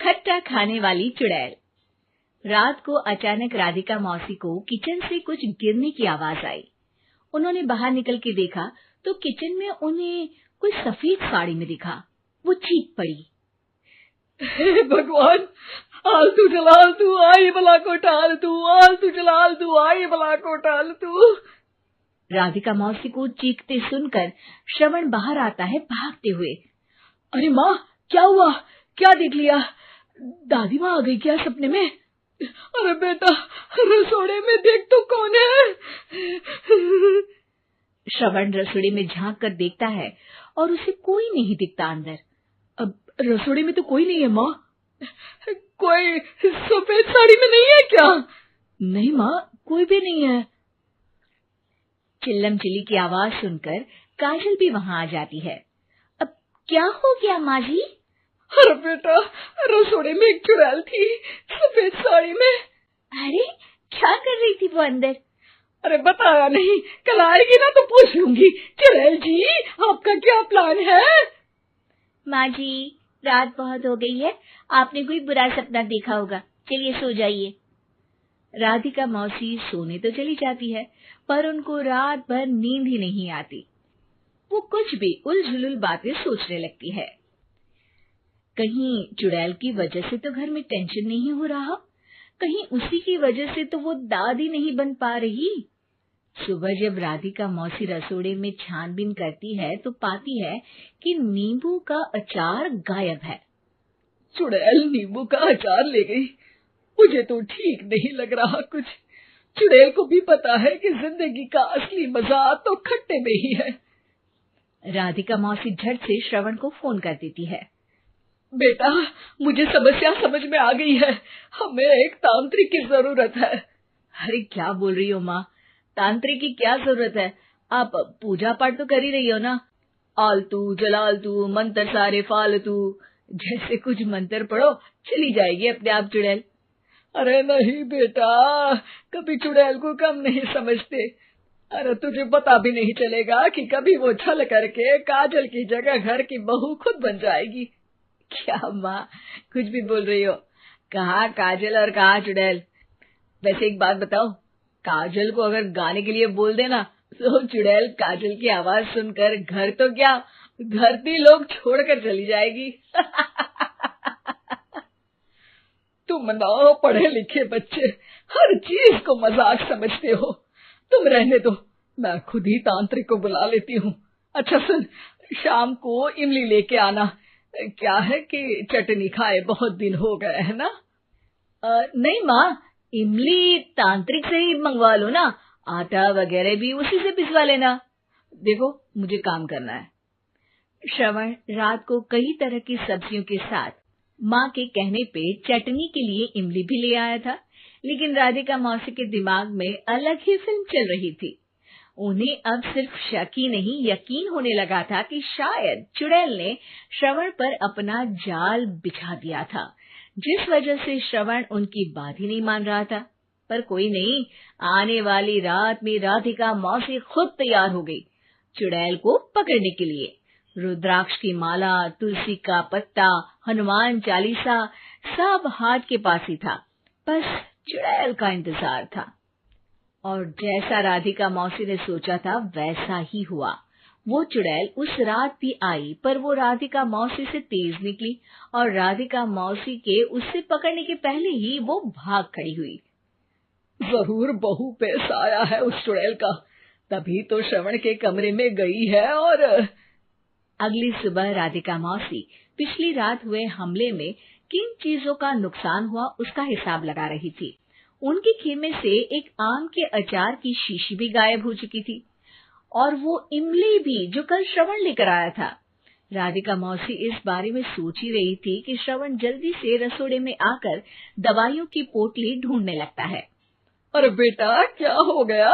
खट्टा खाने वाली चुड़ैल। रात को अचानक राधिका मौसी को किचन से कुछ गिरने की आवाज आई। उन्होंने बाहर निकल के देखा तो किचन में उन्हें कोई सफेद साड़ी में दिखा। वो चीख पड़ी, हे भगवान, आलतू जलाल तू आई भला को टाल तू, आलतू जलाल तू आई भला को टाल तू। राधिका मौसी को चीखते सुनकर श्रवण बाहर आता है भागते हुए। अरे माँ, क्या हुआ? क्या देख लिया? दादी माँ आ गई क्या सपने में? अरे बेटा, रसोड़े में देख तो कौन है? श्रवण रसोड़े में झांक कर देखता है और उसे कोई नहीं दिखता अंदर। अब रसोड़े में तो कोई नहीं है माँ। कोई सफेद साड़ी में नहीं है क्या? नहीं माँ, कोई भी नहीं है। चिल्लम चिल्ली की आवाज सुनकर काजल भी वहां आ जाती है। अब क्या हो गया माँ जी? अरे बेटा, रसोड़े में एक चुड़ैल थी सफेद साड़ी में। अरे क्या कर रही थी वो अंदर? अरे बताया नहीं, कल आएगी ना तो पूछ लूंगी। चुड़ैल जी, आपका क्या प्लान है? माँ जी, रात बहुत हो गई है, आपने कोई बुरा सपना देखा होगा, चलिए सो जाइए। राधिका मौसी सोने तो चली जाती है, पर उनको रात भर नींद ही नहीं आती। वो कुछ भी उलझुल बातें सोचने लगती है। कहीं चुड़ैल की वजह से तो घर में टेंशन नहीं हो रहा, कहीं उसी की वजह से तो वो दादी नहीं बन पा रही। सुबह जब राधिका मौसी रसोड़े में छानबीन करती है तो पाती है कि नींबू का अचार गायब है। चुड़ैल नींबू का अचार ले गई, मुझे तो ठीक नहीं लग रहा कुछ। चुड़ैल को भी पता है कि जिंदगी का असली मजा तो खट्टे में ही है। राधिका मौसी झट से श्रवण को फोन कर देती है। बेटा, मुझे समस्या समझ में आ गई है, हमें एक तांत्रिक की जरूरत है। अरे क्या बोल रही हो माँ, तांत्रिक की क्या जरूरत है? आप पूजा पाठ तो कर ही रही हो ना। आलतू जलालतू मंत्र सारे फालतू जैसे कुछ मंत्र पढ़ो, चली जाएगी अपने आप चुड़ैल। अरे नहीं बेटा, कभी चुड़ैल को कम नहीं समझते। अरे तुझे पता भी नहीं चलेगा कि कभी वो छल करके काजल की जगह घर की बहू खुद बन जाएगी। क्या माँ, कुछ भी बोल रही हो? कहाँ काजल और कहाँ चुड़ैल? वैसे एक बात बताओ, काजल को अगर गाने के लिए बोल देना तो चुड़ैल काजल की आवाज सुनकर घर तो क्या, धरती लोग छोड़कर चली जाएगी। तुम ना पढ़े लिखे बच्चे हर चीज को मजाक समझते हो। तुम रहने दो, मैं खुद ही तांत्रिक को बुला लेती हूँ। अच्छा सुन, शाम को इमली लेके आना। क्या है कि चटनी खाए बहुत दिन हो गए है ना? नहीं माँ, इमली तांत्रिक से ही मंगवा लो ना, आटा वगैरह भी उसी से पिसवा लेना। देखो मुझे काम करना है। श्रवण रात को कई तरह की सब्जियों के साथ माँ के कहने पे चटनी के लिए इमली भी ले आया था, लेकिन राधिका मौसी के दिमाग में अलग ही फिल्म चल रही थी। उन्हें अब सिर्फ शक ही नहीं यकीन होने लगा था कि शायद चुड़ैल ने श्रवण पर अपना जाल बिछा दिया था, जिस वजह से श्रवण उनकी बात ही नहीं मान रहा था। पर कोई नहीं, आने वाली रात में राधिका मौसी खुद तैयार हो गई चुड़ैल को पकड़ने के लिए। रुद्राक्ष की माला, तुलसी का पत्ता, हनुमान चालीसा सब हाथ के पास ही था, बस चुड़ैल का इंतजार था। और जैसा राधिका मौसी ने सोचा था वैसा ही हुआ। वो चुड़ैल उस रात भी आई, पर वो राधिका मौसी से तेज निकली और राधिका मौसी के उससे पकड़ने के पहले ही वो भाग खड़ी हुई। जरूर बहू पे साया है उस चुड़ैल का, तभी तो श्रवण के कमरे में गई है। और अगली सुबह राधिका मौसी पिछली रात हुए हमले में किन चीजों का नुकसान हुआ उसका हिसाब लगा रही थी। उनके खेमे से एक आम के अचार की शीशी भी गायब हो चुकी थी, और वो इमली भी जो कल श्रवण लेकर आया था। राधिका मौसी इस बारे में सोच ही रही थी कि श्रवण जल्दी से रसोड़े में आकर दवाइयों की पोटली ढूंढने लगता है। अरे बेटा, क्या हो गया?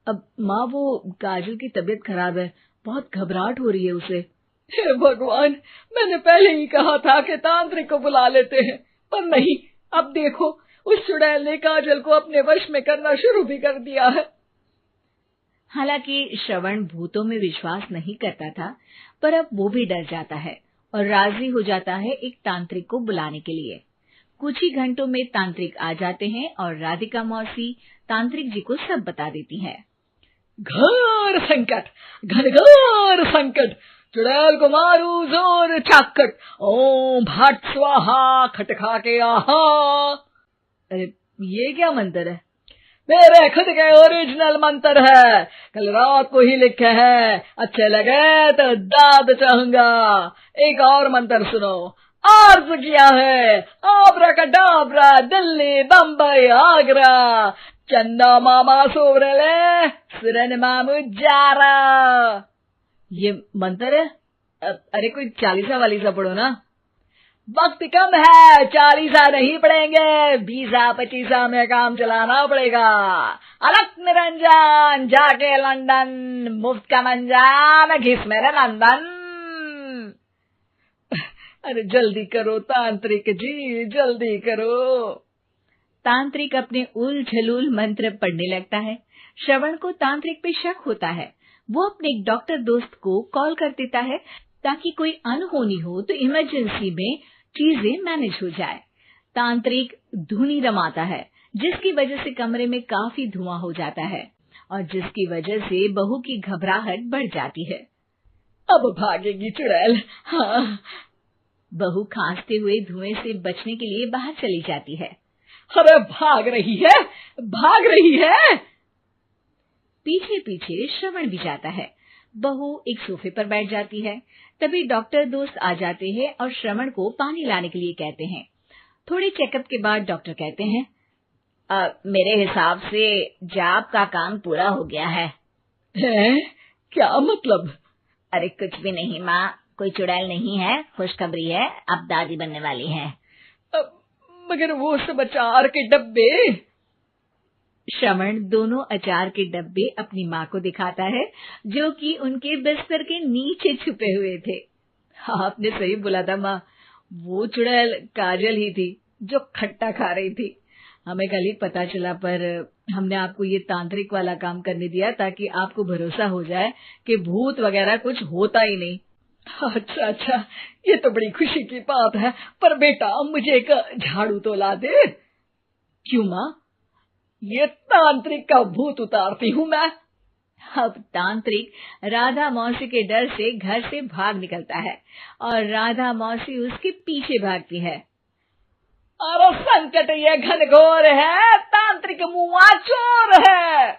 अब माँ, वो काजल की तबीयत खराब है, बहुत घबराहट हो रही है उसे। हे भगवान, मैंने पहले ही कहा था कि तांत्रिक को बुला लेते हैं, पर नहीं, अब देखो उस चुड़ैल ने काजल को अपने वश में करना शुरू भी कर दिया है। हालांकि श्रवण भूतों में विश्वास नहीं करता था, पर अब वो भी डर जाता है। और राजी हो जाता है एक तांत्रिक को बुलाने के लिए। कुछ ही घंटों में तांत्रिक आ जाते हैं और राधिका मौसी तांत्रिक जी को सब बता देती है। घोर संकट, घनघोर संकट, चुड़ैल को मारू जोर चाकट, ओम भट स्वाहा खटखा के आहा। अरे ये क्या मंत्र है? मेरे खुद के ओरिजिनल मंत्र है, कल रात को ही लिखे हैं, अच्छे लगे तो दाद चाहूंगा। एक और मंत्र सुनो। अर्ज किया है आब्राकडाब्रा, दिल्ली बम्बई आगरा, चंदा मामा सोवरले सुरन मामू जारा। ये मंत्र है? अरे कोई 40 वालीसा पढ़ो ना। वक्त कम है, 40 नहीं पड़ेंगे, 20-25 में काम चलाना पड़ेगा। अलग निरंजन जाके लंदन, मुफ्त का मंजान घिस मेरे नंदन। अरे जल्दी करो तांत्रिक जी, जल्दी करो। तांत्रिक अपने उल झलूल मंत्र पढ़ने लगता है। श्रवण को तांत्रिक पे शक होता है। वो अपने एक डॉक्टर दोस्त को कॉल कर देता है ताकि कोई अनहोनी हो तो इमरजेंसी में चीजें मैनेज हो जाए। तांत्रिक धुनी रमाता है, जिसकी वजह से कमरे में काफी धुआं हो जाता है और जिसकी वजह से बहू की घबराहट बढ़ जाती है। अब भागेगी चुड़ैल। हाँ। बहू खांसते हुए धुएं से बचने के लिए बाहर चली जाती है। अरे भाग रही है, भाग रही है। पीछे पीछे श्रवण भी जाता है। बहू एक सोफे पर बैठ जाती है। तभी डॉक्टर दोस्त आ जाते हैं और श्रवण को पानी लाने के लिए कहते हैं। थोड़े चेकअप के बाद डॉक्टर कहते हैं, मेरे हिसाब से जाप का काम पूरा हो गया है। क्या मतलब? अरे कुछ भी नहीं माँ, कोई चुड़ैल नहीं है, खुशखबरी है, अब दादी बनने वाली है। मगर वो सब अचार के डब्बे। श्रवण दोनों अचार के डब्बे अपनी माँ को दिखाता है, जो कि उनके बिस्तर के नीचे छुपे हुए थे। आपने सही बोला था माँ, वो चुड़ैल काजल ही थी जो खट्टा खा रही थी। हमें कल ही पता चला, पर हमने आपको ये तांत्रिक वाला काम करने दिया ताकि आपको भरोसा हो जाए कि भूत वगैरह कुछ होता ही नहीं। अच्छा अच्छा, ये तो बड़ी खुशी की बात है, पर बेटा मुझे एक झाड़ू तो ला दे। क्यों माँ? ये तांत्रिक का भूत उतारती हूँ मैं। अब तांत्रिक राधा मौसी के डर से घर से भाग निकलता है और राधा मौसी उसके पीछे भागती है। अरे संकट ये घनघोर है, तांत्रिक मुआ चोर है।